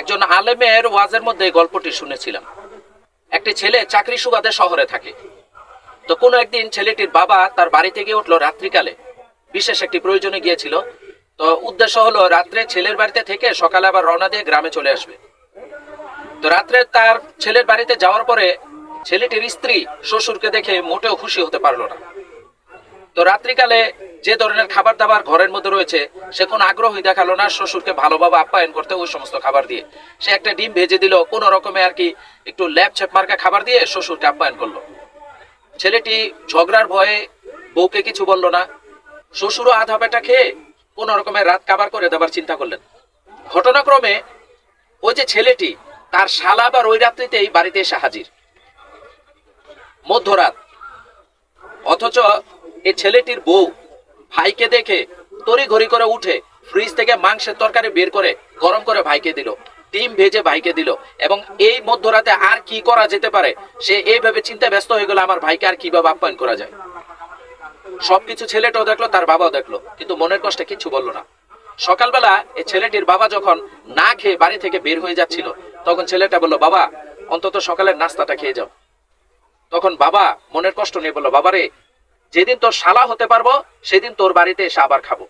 একজন আলেমের ওয়াজের মধ্যে এই গল্পটি শুনেছিলাম। একটি ছেলে চাকরি সুবাদে শহরে থাকে। তো কোনো একদিন ছেলেটির বাবা তার বাড়িতে গিয়ে উঠলো রাত্রিকালে, বিশেষ একটি প্রয়োজনে গিয়েছিল। তো উদ্দেশ্য হলো রাত্রে ছেলের বাড়িতে থেকে সকালে আবার রওনা দিয়ে গ্রামে চলে আসবে। তো রাত্রে তার ছেলের বাড়িতে যাওয়ার পরে ছেলেটির স্ত্রী শ্বশুরকে দেখে মোটেও খুশি হতে পারলো না। তো রাত্রিকালে যে ধরনের খাবার দাবার ঘরের মধ্যে রয়েছে সে কোনো আগ্রহই দেখালো না শ্বশুরকে ভালোভাবে আপ্যায়ন করতে ওই সমস্ত খাবার দিয়ে। সে একটা ডিম ভেজে দিল, কোনো রকমে আর কি একটু ল্যাপ ছ্যাপ মার্কা খাবার দিয়ে শ্বশুরকে আপ্যায়ন করলো। ছেলেটি ঝগড়ার ভয়ে বউকে কিছু বলল না। শ্বশুরও আধা পেটা খেয়ে কোন রকমের রাত কাবার করে দেবার চিন্তা করলেন। ঘটনাক্রমে ওই যে ছেলেটি, তার শালা আবার ওই রাত্রিতেই বাড়িতে এসে হাজির, মধ্যরাত। অথচ এই ছেলেটির বউ ভাইকে দেখে তড়ি ঘড়ি করে উঠে ফ্রিজ থেকে মাংসের তরকারি বের করে গরম করে ভাইকে দিল, ডিম ভেজে ভাইকে দিল। এবং এই মধ্যরাতে আর কি করা যেতে পারে সে এইভাবে চিন্তা ব্যস্ত হয়ে গেল, আমার ভাইকে আর কিভাবে আপ্যায়ন করা যায়। সবকিছু ছেলেটাও দেখলো, তার বাবাও দেখলো, কিন্তু মনের কষ্টে কিছু বললো না। সকালবেলা এই ছেলেটির বাবা যখন না খেয়ে বাড়ি থেকে বের হয়ে যাচ্ছিল, তখন ছেলেটা বলল, বাবা অন্তত সকালের নাস্তাটা খেয়ে যাও। তখন বাবা মনের কষ্ট নিয়ে বলল, বাবারে যেদিন তোর শালা হতে পারবো সেদিন তোর বাড়িতে এসে আবার খাবো।